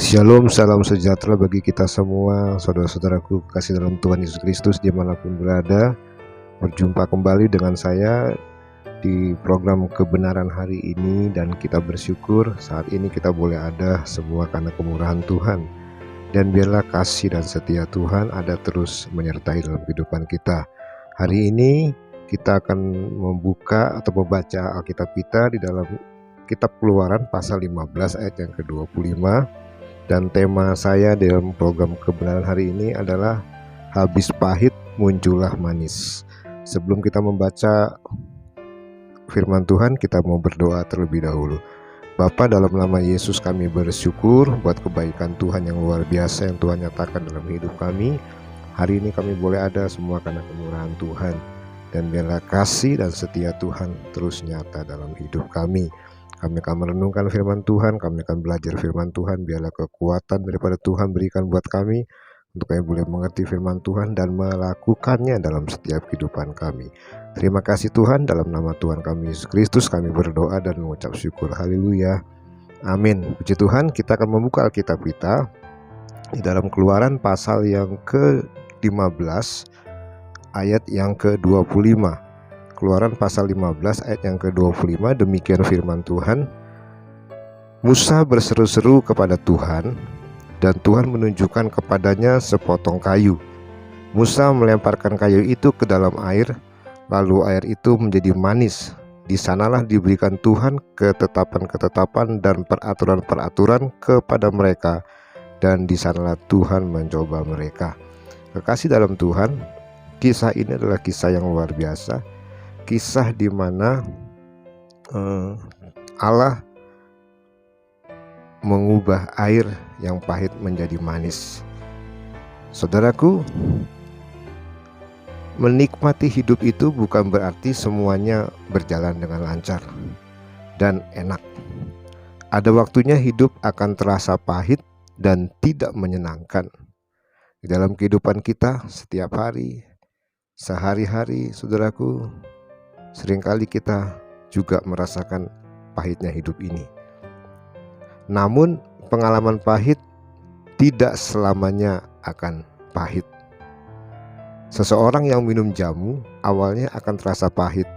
Shalom, salam sejahtera bagi kita semua, saudara-saudaraku kasih dalam Tuhan Yesus Kristus dimanapun berada. Berjumpa kembali dengan saya di program kebenaran hari ini, dan kita bersyukur saat ini kita boleh ada semua karena kemurahan Tuhan. Dan biarlah kasih dan setia Tuhan ada terus menyertai dalam kehidupan kita. Hari ini kita akan membuka atau membaca Alkitab kita di dalam Kitab Keluaran pasal 15 ayat yang ke-25. Dan tema saya dalam program kebenaran hari ini adalah habis pahit muncullah manis. Sebelum kita membaca firman Tuhan, kita mau berdoa terlebih dahulu. Bapa, dalam nama Yesus kami bersyukur buat kebaikan Tuhan yang luar biasa yang Tuhan nyatakan dalam hidup kami. Hari ini kami boleh ada semua karena kemurahan Tuhan. Dan biarlah kasih dan setia Tuhan terus nyata dalam hidup kami. Kami akan merenungkan firman Tuhan, kami akan belajar firman Tuhan. Biarlah kekuatan daripada Tuhan berikan buat kami untuk kami boleh mengerti firman Tuhan dan melakukannya dalam setiap kehidupan kami. Terima kasih Tuhan, dalam nama Tuhan kami Yesus Kristus kami berdoa dan mengucap syukur. Haleluya, amin. Puji Tuhan, kita akan membuka Alkitab kita di dalam Keluaran pasal yang ke-15 ayat yang ke-25. Keluaran pasal 15 ayat yang ke-25, demikian firman Tuhan. Musa berseru-seru kepada Tuhan, dan Tuhan menunjukkan kepadanya sepotong kayu. Musa melemparkan kayu itu ke dalam air, lalu air itu menjadi manis. Di sanalah diberikan Tuhan ketetapan-ketetapan dan peraturan-peraturan kepada mereka, dan di sanalah Tuhan mencoba mereka. Kekasih dalam Tuhan, kisah ini adalah kisah yang luar biasa. Kisah di mana Allah mengubah air yang pahit menjadi manis. Saudaraku, menikmati hidup itu bukan berarti semuanya berjalan dengan lancar dan enak. Ada waktunya hidup akan terasa pahit dan tidak menyenangkan. Di dalam kehidupan kita setiap hari, sehari-hari, saudaraku, seringkali kita juga merasakan pahitnya hidup ini. Namun pengalaman pahit tidak selamanya akan pahit. Seseorang yang minum jamu awalnya akan terasa pahit,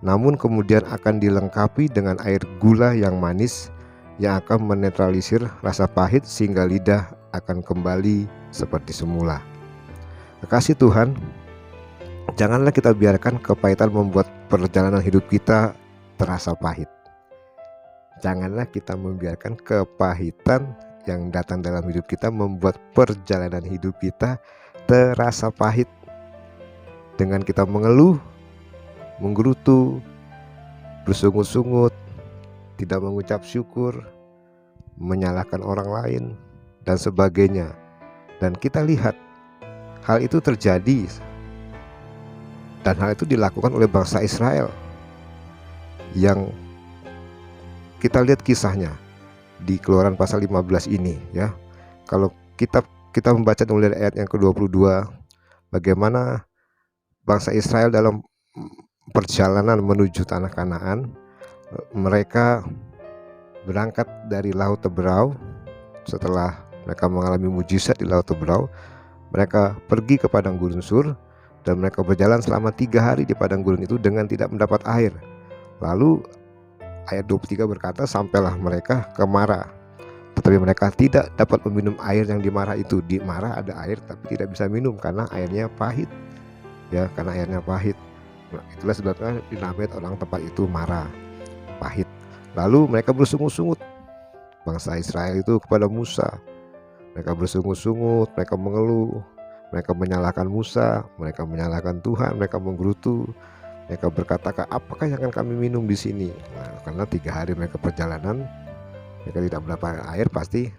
namun kemudian akan dilengkapi dengan air gula yang manis yang akan menetralisir rasa pahit sehingga lidah akan kembali seperti semula. Kekasih Tuhan, janganlah kita biarkan kepahitan membuat perjalanan hidup kita terasa pahit. Janganlah kita membiarkan kepahitan yang datang dalam hidup kita membuat perjalanan hidup kita terasa pahit. Dengan kita mengeluh, menggerutu, bersungut-sungut, tidak mengucap syukur, menyalahkan orang lain, dan sebagainya. Dan kita lihat hal itu terjadi, dan hal itu dilakukan oleh bangsa Israel yang kita lihat kisahnya di Keluaran pasal 15 ini ya. Kalau kita membaca mulai ayat yang ke-22, bagaimana bangsa Israel dalam perjalanan menuju tanah Kanaan. Mereka berangkat dari Laut Teberau. Setelah mereka mengalami mujizat di Laut Teberau, mereka pergi ke padang gurun Sur, dan mereka berjalan selama 3 hari di padang gurun itu dengan tidak mendapat air. Lalu ayat 23 berkata, sampailah mereka ke Mara, tetapi mereka tidak dapat meminum air yang di Mara itu. Di Mara ada air tapi tidak bisa minum karena airnya pahit ya, karena airnya pahit. Nah, itulah sebabnya dinamai orang tempat itu Mara, pahit. Lalu mereka bersungut-sungut, bangsa Israel itu, kepada Musa. Mereka bersungut-sungut, mereka mengeluh, mereka menyalahkan Musa, mereka menyalahkan Tuhan, mereka menggerutu, mereka berkata, apakah yang akan kami minum di sini? Nah, karena 3 hari mereka perjalanan, mereka tidak mendapat air, pasti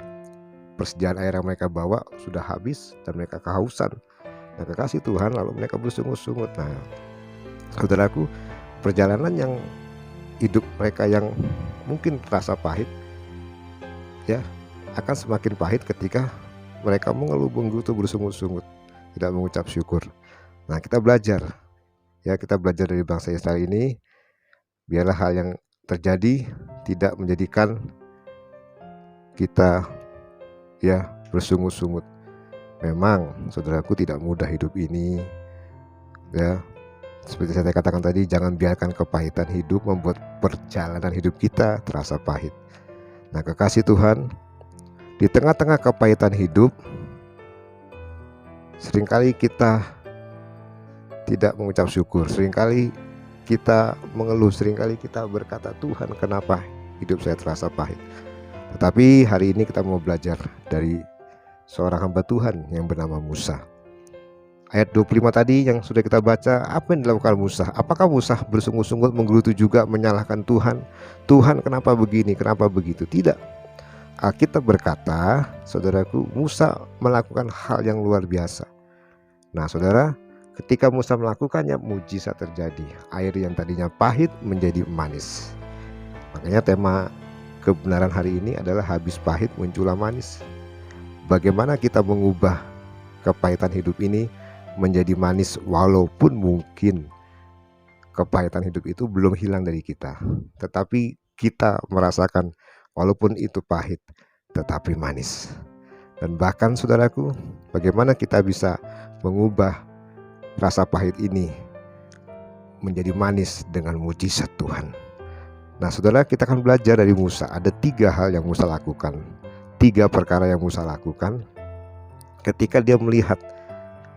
persediaan air yang mereka bawa sudah habis dan mereka kehausan. Nah, kekasih Tuhan, lalu mereka bersungut-sungut. Nah, saudaraku, perjalanan yang hidup mereka yang mungkin terasa pahit ya, akan semakin pahit ketika mereka mengeluh, menggerutu, bersungut-sungut, tidak mengucap syukur. Nah, kita belajar ya, kita belajar dari bangsa Israel ini. Biarlah hal yang terjadi tidak menjadikan kita ya, bersungut-sungut. Memang saudaraku tidak mudah hidup ini, ya. Seperti saya katakan tadi, jangan biarkan kepahitan hidup membuat perjalanan hidup kita terasa pahit. Nah, kekasih Tuhan, di tengah-tengah kepahitan hidup, seringkali kita tidak mengucap syukur, seringkali kita mengeluh, seringkali kita berkata, Tuhan, kenapa hidup saya terasa pahit? Tetapi hari ini kita mau belajar dari seorang hamba Tuhan yang bernama Musa. Ayat 25 tadi yang sudah kita baca, apa yang dilakukan Musa? Apakah Musa bersungut-sungut menggerutu juga menyalahkan Tuhan? Tuhan, kenapa begini, kenapa begitu? Tidak. Alkitab berkata, saudaraku, Musa melakukan hal yang luar biasa. Nah, saudara, ketika Musa melakukannya, mujizat terjadi. Air yang tadinya pahit menjadi manis. Makanya tema kebenaran hari ini adalah habis pahit muncullah manis. Bagaimana kita mengubah kepahitan hidup ini menjadi manis, walaupun mungkin kepahitan hidup itu belum hilang dari kita, tetapi kita merasakan walaupun itu pahit tetapi manis. Dan bahkan saudaraku, bagaimana kita bisa mengubah rasa pahit ini menjadi manis dengan mujizat Tuhan. Nah, saudara, kita akan belajar dari Musa. Ada 3 hal yang Musa lakukan, 3 perkara yang Musa lakukan ketika dia melihat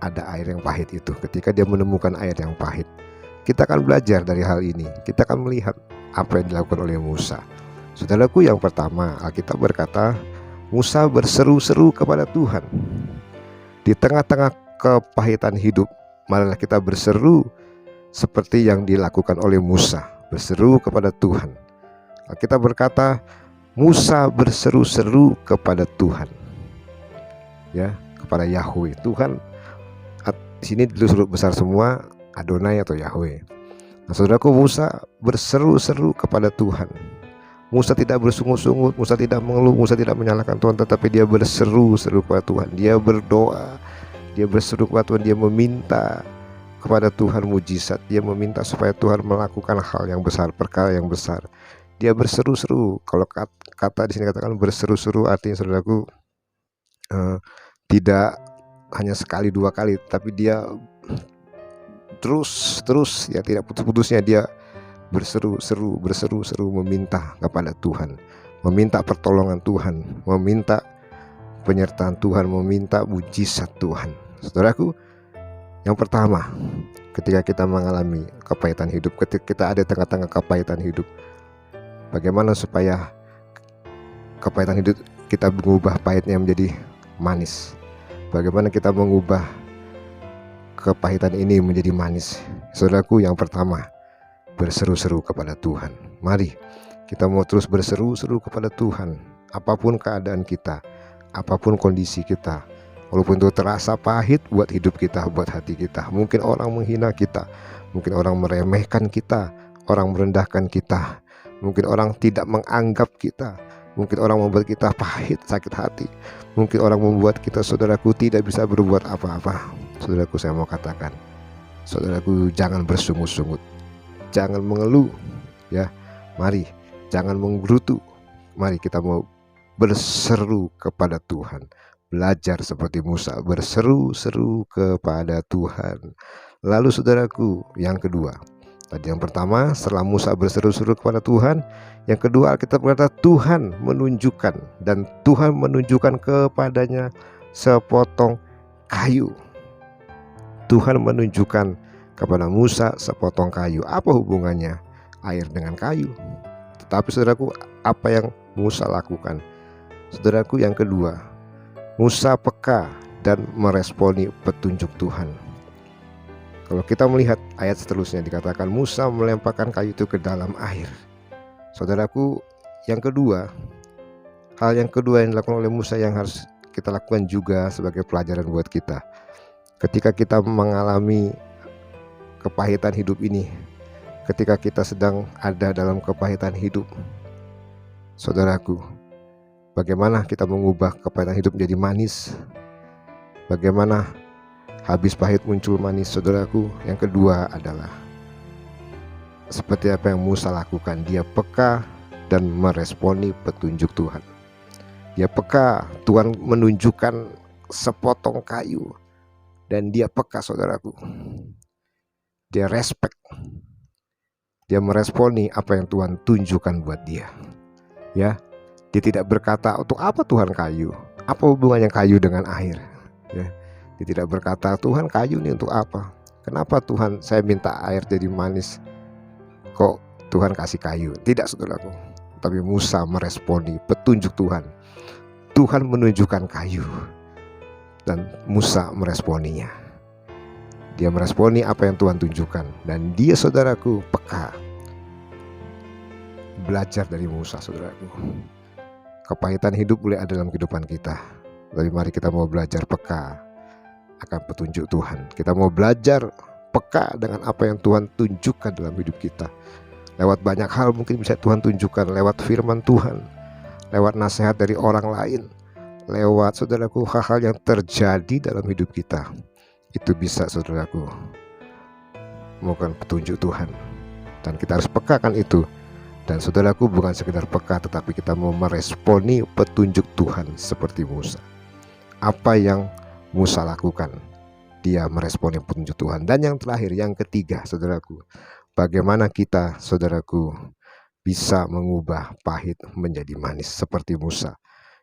ada air yang pahit itu, ketika dia menemukan air yang pahit. Kita akan belajar dari hal ini. Kita akan melihat apa yang dilakukan oleh Musa. Saudaraku, yang pertama, Alkitab berkata, Musa berseru-seru kepada Tuhan. Di tengah-tengah kepahitan hidup, marilah kita berseru seperti yang dilakukan oleh Musa, berseru kepada Tuhan. Alkitab berkata, Musa berseru-seru kepada Tuhan, ya, kepada Yahweh. Tuhan di sini dulu besar semua, Adonai atau Yahweh. Nah, saudaraku, Musa berseru-seru kepada Tuhan. Musa tidak bersungut-sungut, Musa tidak mengeluh, Musa tidak menyalahkan Tuhan, tetapi dia berseru-seru kepada Tuhan. Dia berdoa, dia berseru kepada Tuhan, dia meminta kepada Tuhan mujizat, dia meminta supaya Tuhan melakukan hal yang besar, perkara yang besar. Dia berseru-seru. Kalau kata di sini katakan berseru-seru, artinya saudaraku, tidak hanya sekali 2 kali, tapi dia terus ya, tidak putus-putusnya dia berseru-seru meminta kepada Tuhan, meminta pertolongan Tuhan, meminta penyertaan Tuhan, meminta mujizat Tuhan. Saudaraku, yang pertama, ketika kita mengalami kepahitan hidup, ketika kita ada tengah-tengah kepahitan hidup, bagaimana supaya kepahitan hidup kita mengubah pahitnya menjadi manis? Bagaimana kita mengubah kepahitan ini menjadi manis? Saudaraku, yang pertama, berseru-seru kepada Tuhan. Mari kita mau terus berseru-seru kepada Tuhan. Apapun keadaan kita, apapun kondisi kita, walaupun itu terasa pahit buat hidup kita, buat hati kita. Mungkin orang menghina kita, mungkin orang meremehkan kita, orang merendahkan kita, mungkin orang tidak menganggap kita, mungkin orang membuat kita pahit, sakit hati, mungkin orang membuat kita, saudaraku, tidak bisa berbuat apa-apa. Saudaraku, saya mau katakan, saudaraku, jangan bersungut-sungut, jangan mengeluh, ya. Mari, jangan menggerutu. Mari kita mau berseru kepada Tuhan. Belajar seperti Musa, berseru-seru kepada Tuhan. Lalu saudaraku, yang kedua, tadi yang pertama, setelah Musa berseru-seru kepada Tuhan, yang kedua Alkitab berkata Tuhan menunjukkan, dan Tuhan menunjukkan kepadanya sepotong kayu. Tuhan menunjukkan kepada Musa sepotong kayu. Apa hubungannya air dengan kayu? Tetapi saudaraku, apa yang Musa lakukan? Saudaraku, yang kedua, Musa peka dan meresponi petunjuk Tuhan. Kalau kita melihat ayat seterusnya, dikatakan Musa melemparkan kayu itu ke dalam air. Saudaraku, yang kedua, hal yang kedua yang dilakukan oleh Musa yang harus kita lakukan juga sebagai pelajaran buat kita. Ketika kita mengalami kepahitan hidup ini, ketika kita sedang ada dalam kepahitan hidup, saudaraku, bagaimana kita mengubah kepahitan hidup menjadi manis? Bagaimana habis pahit muncul manis, saudaraku? Yang kedua adalah seperti apa yang Musa lakukan, dia peka dan meresponi petunjuk Tuhan. Dia peka. Tuhan menunjukkan sepotong kayu dan dia peka, saudaraku. Dia respect. Dia meresponi apa yang Tuhan tunjukkan buat dia. Ya, dia tidak berkata, untuk apa Tuhan kayu? Apa hubungannya kayu dengan air? Ya, dia tidak berkata, Tuhan kayu ini untuk apa? Kenapa Tuhan saya minta air jadi manis, kok Tuhan kasih kayu? Tidak, saudaraku. Tapi Musa meresponi petunjuk Tuhan. Tuhan menunjukkan kayu dan Musa meresponinya. Dia meresponi apa yang Tuhan tunjukkan, dan dia, saudaraku, peka. Belajar dari Musa, saudaraku. Kepahitan hidup boleh ada dalam kehidupan kita, tapi mari kita mau belajar peka akan petunjuk Tuhan. Kita mau belajar peka dengan apa yang Tuhan tunjukkan dalam hidup kita. Lewat banyak hal mungkin bisa Tuhan tunjukkan, lewat firman Tuhan, lewat nasihat dari orang lain, lewat, saudaraku, hal-hal yang terjadi dalam hidup kita. Itu bisa, saudaraku, bukan petunjuk Tuhan, dan kita harus pekakan itu. Dan saudaraku, bukan sekedar peka, tetapi kita mau meresponi petunjuk Tuhan seperti Musa. Apa yang Musa lakukan, dia meresponi petunjuk Tuhan. Dan yang terakhir, yang ketiga, saudaraku, bagaimana kita, saudaraku, bisa mengubah pahit menjadi manis seperti Musa.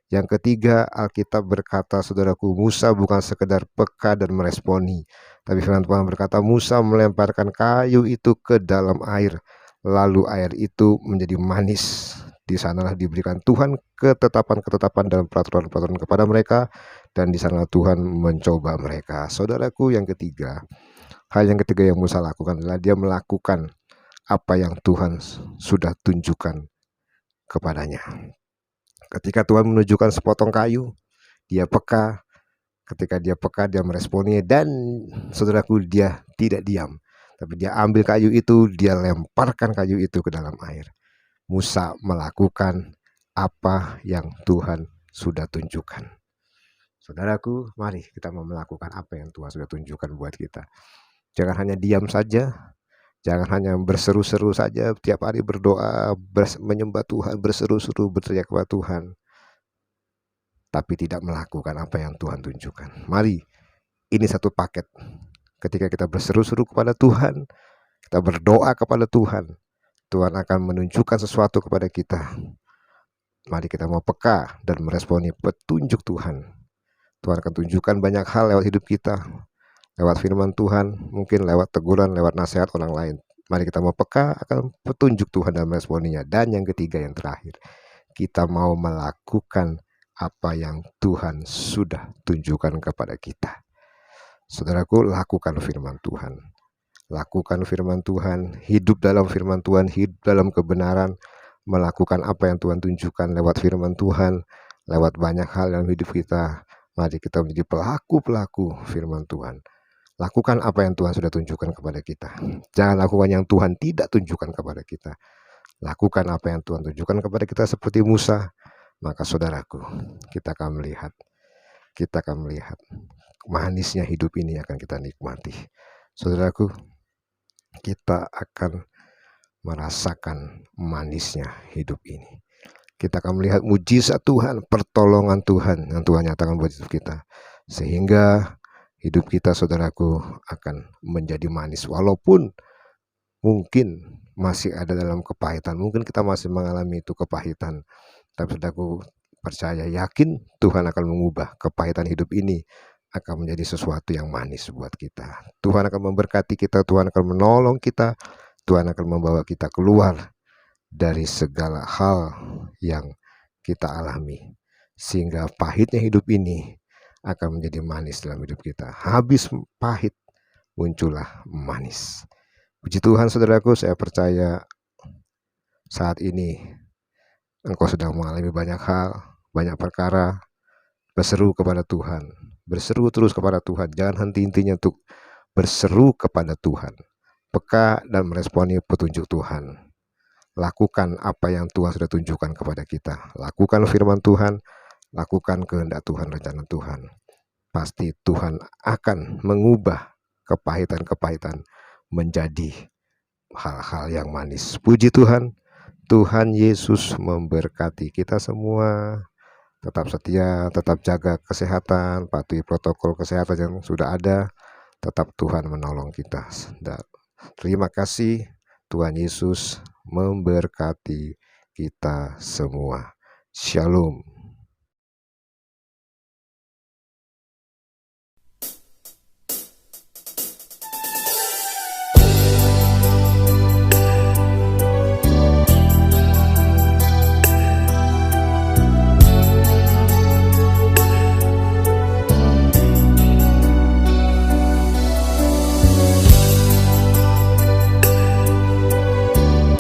Yang ketiga, Alkitab berkata, saudaraku, Musa bukan sekedar peka dan meresponi, tapi firman Tuhan berkata, Musa melemparkan kayu itu ke dalam air, lalu air itu menjadi manis. Di sanalah diberikan Tuhan ketetapan-ketetapan dan peraturan-peraturan kepada mereka, dan di sana Tuhan mencoba mereka. Saudaraku, yang ketiga, hal yang ketiga yang Musa lakukan adalah dia melakukan apa yang Tuhan sudah tunjukkan kepadanya. Ketika Tuhan menunjukkan sepotong kayu, dia peka. Ketika dia peka, dia meresponinya, dan saudaraku, dia tidak diam, tapi dia ambil kayu itu, dia lemparkan kayu itu ke dalam air. Musa melakukan apa yang Tuhan sudah tunjukkan. Saudaraku, mari kita mau melakukan apa yang Tuhan sudah tunjukkan buat kita. Jangan hanya diam saja, jangan hanya berseru-seru saja, tiap hari berdoa, menyembah Tuhan, berseru-seru, berteriak kepada Tuhan, tapi tidak melakukan apa yang Tuhan tunjukkan. Mari, ini satu paket. Ketika kita berseru-seru kepada Tuhan, kita berdoa kepada Tuhan, Tuhan akan menunjukkan sesuatu kepada kita. Mari kita mau peka dan meresponi petunjuk Tuhan. Tuhan akan tunjukkan banyak hal lewat hidup kita, lewat firman Tuhan, mungkin lewat teguran, lewat nasihat orang lain. Mari kita mau peka akan petunjuk Tuhan dan meresponinya. Dan yang ketiga, yang terakhir, kita mau melakukan apa yang Tuhan sudah tunjukkan kepada kita. Saudaraku, lakukan firman Tuhan. Lakukan firman Tuhan, hidup dalam firman Tuhan, hidup dalam kebenaran, melakukan apa yang Tuhan tunjukkan lewat firman Tuhan, lewat banyak hal dalam hidup kita. Mari kita menjadi pelaku-pelaku firman Tuhan. Lakukan apa yang Tuhan sudah tunjukkan kepada kita. Jangan lakukan yang Tuhan tidak tunjukkan kepada kita. Lakukan apa yang Tuhan tunjukkan kepada kita seperti Musa. Maka saudaraku, kita akan melihat manisnya hidup ini akan kita nikmati. Saudaraku, kita akan merasakan manisnya hidup ini. Kita akan melihat mujizat Tuhan, pertolongan Tuhan yang Tuhan nyatakan buat hidup kita. Sehingga hidup kita, saudaraku, akan menjadi manis. Walaupun mungkin masih ada dalam kepahitan, mungkin kita masih mengalami itu kepahitan, tapi saudaraku, percaya, yakin Tuhan akan mengubah kepahitan hidup ini akan menjadi sesuatu yang manis buat kita. Tuhan akan memberkati kita, Tuhan akan menolong kita, Tuhan akan membawa kita keluar dari segala hal yang kita alami, sehingga pahitnya hidup ini akan menjadi manis dalam hidup kita. Habis pahit, muncullah manis. Puji Tuhan, saudaraku, saya percaya saat ini engkau sedang mengalami banyak hal, banyak perkara. Berseru kepada Tuhan, berseru terus kepada Tuhan. Jangan henti-hentinya untuk berseru kepada Tuhan, peka dan meresponi petunjuk Tuhan. Lakukan apa yang Tuhan sudah tunjukkan kepada kita. Lakukan firman Tuhan, lakukan kehendak Tuhan, rencana Tuhan. Pasti Tuhan akan mengubah kepahitan-kepahitan menjadi hal-hal yang manis. Puji Tuhan, Tuhan Yesus memberkati kita semua. tetap setia, tetap jaga kesehatan, patuhi protokol kesehatan yang sudah ada, tetap Tuhan menolong kita. Dan terima kasih, Tuhan Yesus memberkati kita semua. Shalom.